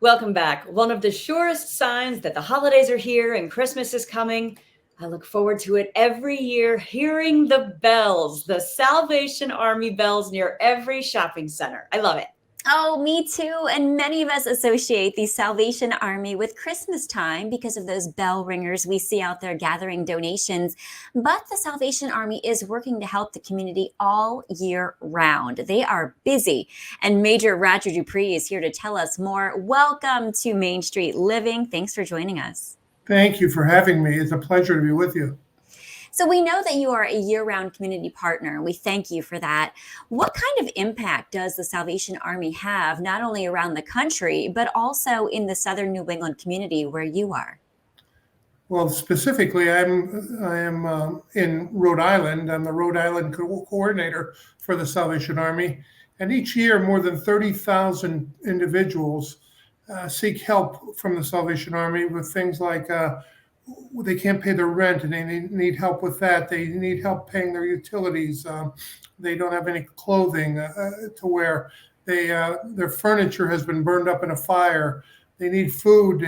Welcome back. One of the surest signs that the holidays are here and Christmas is coming. I look forward to it every year, hearing the bells, the Salvation Army bells near every shopping center. I love it. Oh, me too. And many of us associate the Salvation Army with Christmas time because of those bell ringers we see out there gathering donations. But the Salvation Army is working to help the community all year round. They are busy. And Major Roger Dupree is here to tell us more. Welcome to Main Street Living. Thanks for joining us. Thank you for having me. It's a pleasure to be with you. So we know that you are a year-round community partner. We thank you for that. What kind of impact does the Salvation Army have, not only around the country, but also in the Southern New England community where you are? Well, specifically, I am in Rhode Island. I'm the Rhode Island coordinator for the Salvation Army, and each year more than 30,000 individuals seek help from the Salvation Army with things like they can't pay their rent and they need help with that. They need help paying their utilities. They don't have any clothing to wear. Their furniture has been burned up in a fire. They need food.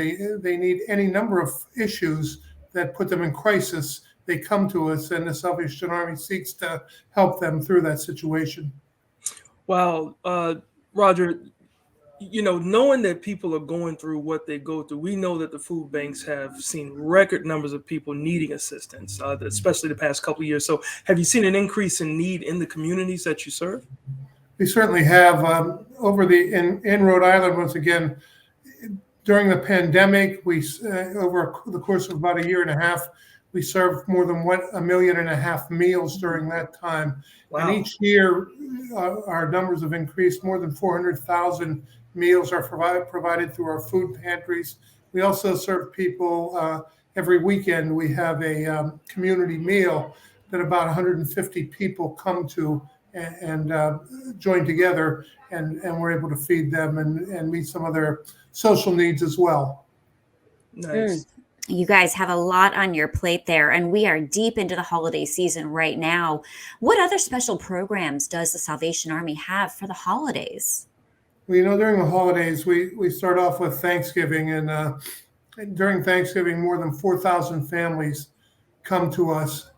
They need any number of issues that put them in crisis. They come to us, and the Salvation Army seeks to help them through that situation. Wow, Roger, knowing that people are going through what they go through, we know that the food banks have seen record numbers of people needing assistance, especially the past couple of years. So have you seen an increase in need in the communities that you serve? We certainly have. In Rhode Island, once again, during the pandemic, over the course of about a year and a half, we served more than 1.5 million meals during that time. Wow. And each year, our numbers have increased. More than 400,000 meals are provided through our food pantries. We also serve people every weekend. We have a community meal that about 150 people come to and join together, and we're able to feed them and meet some of their social needs as well. Nice. You guys have a lot on your plate there, and we are deep into the holiday season right now. What other special programs does the Salvation Army have for the holidays? Well, during the holidays, we start off with Thanksgiving, and during Thanksgiving, more than 4,000 families come to us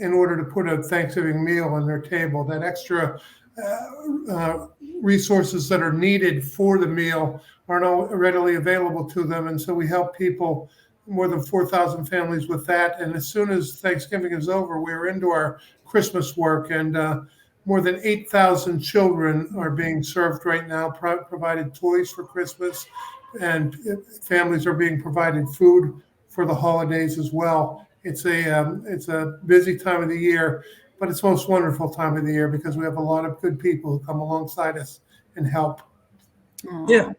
in order to put a Thanksgiving meal on their table. That extra resources that are needed for the meal aren't readily available to them, and so we help people, more than 4,000 families, with that. And as soon as Thanksgiving is over, we're into our Christmas work, and more than 8,000 children are being served right now, provided toys for Christmas, and families are being provided food for the holidays as well. It's a busy time of the year, but it's the most wonderful time of the year because we have a lot of good people who come alongside us and help. Yeah.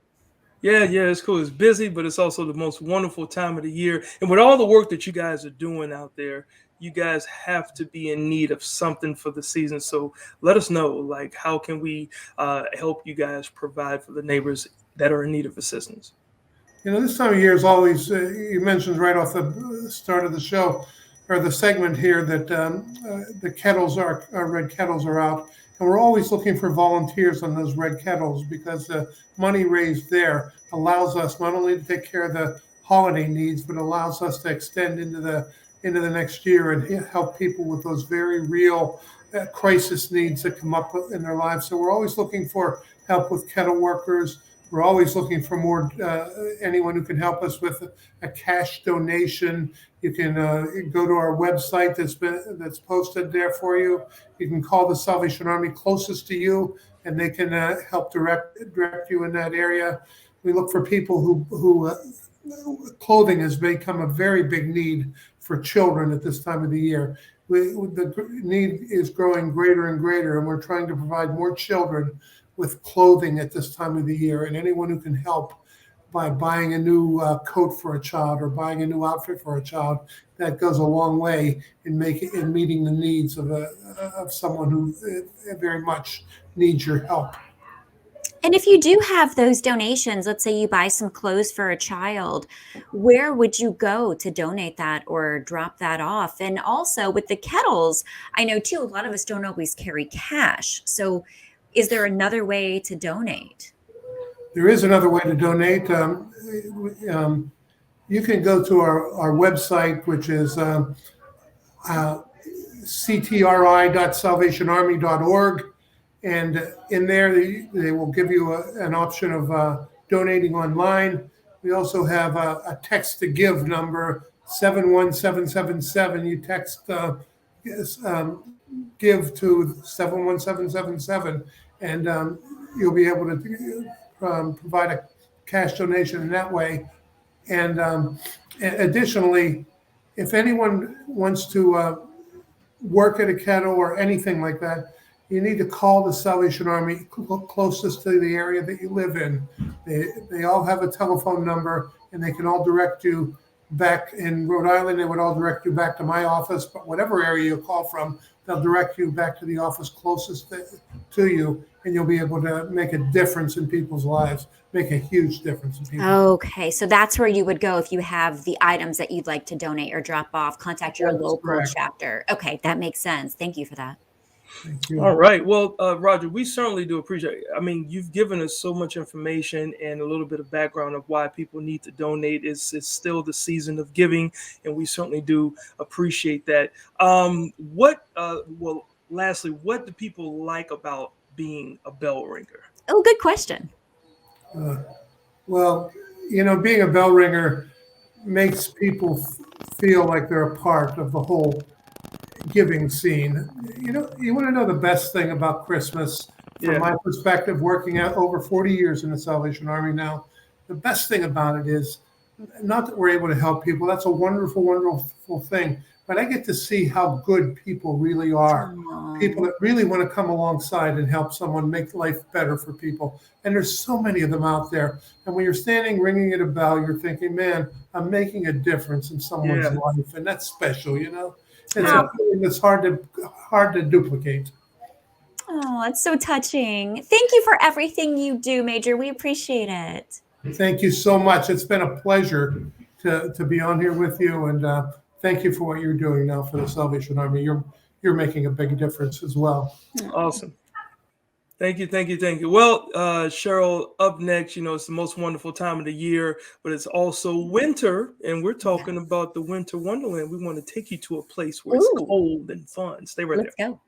Yeah, it's cool. It's busy, but it's also the most wonderful time of the year. And with all the work that you guys are doing out there, you guys have to be in need of something for the season. So let us know, like, how can we help you guys provide for the neighbors that are in need of assistance? This time of year is always, you mentioned right off the start of the show, or the segment here, that the kettles our red kettles are out. And we're always looking for volunteers on those red kettles because the money raised there allows us not only to take care of the holiday needs, but allows us to extend into the next year and help people with those very real crisis needs that come up in their lives. So we're always looking for help with kettle workers. We're always looking for more anyone who can help us with a cash donation. You can go to our website that's posted there for you. You can call the Salvation Army closest to you, and they can help direct you in that area. We look for people who clothing has become a very big need for children at this time of the year. The need is growing greater and greater, and we're trying to provide more children with clothing at this time of the year. And anyone who can help by buying a new coat for a child or buying a new outfit for a child, that goes a long way in meeting the needs of someone who very much needs your help. And if you do have those donations, let's say you buy some clothes for a child, where would you go to donate that or drop that off? And also with the kettles, I know too, a lot of us don't always carry cash. So is there another way to donate? There is another way to donate. You can go to our website, which is ctri.salvationarmy.org. And in there, they will give you an option of donating online. We also have a text to give number 71777. You text give to 71777, and you'll be able to provide a cash donation in that way. And additionally, if anyone wants to work at a kettle or anything like that, you need to call the Salvation Army closest to the area that you live in. They all have a telephone number, and they can all direct you back. In Rhode Island, they would all direct you back to my office, but whatever area you call from, they'll direct you back to the office closest to you, and you'll be able to make a difference in people's lives, make a huge difference in people. Okay, so that's where you would go if you have the items that you'd like to donate or drop off. Contact your That's local correct. chapter. Okay, that makes sense. Thank you for that. Thank you. All right. Well, Roger, we certainly do appreciate it. I mean, you've given us so much information and a little bit of background of why people need to donate. It's still the season of giving, and we certainly do appreciate that. Well, lastly, what do people like about being a bell ringer? Oh, good question. Well, being a bell ringer makes people feel like they're a part of the whole giving scene. You want to know the best thing about Christmas, from my perspective, working out over 40 years in the Salvation Army now, the best thing about it is not that we're able to help people. That's a wonderful, wonderful thing. But I get to see how good people really are. People that really want to come alongside and help someone make life better for people. And there's so many of them out there. And when you're standing ringing at a bell, you're thinking, man, I'm making a difference in someone's life. And that's special, It's a feeling that's hard to duplicate. Oh, it's so touching. Thank you for everything you do, Major. We appreciate it. Thank you so much. It's been a pleasure to be on here with you. And thank you for what you're doing now for the Salvation Army. You're making a big difference as well. Awesome. Thank you. Well, Cheryl, up next, it's the most wonderful time of the year, but it's also winter, and we're talking about the Winter Wonderland. We want to take you to a place where it's cold and fun. Stay right there. Let's go.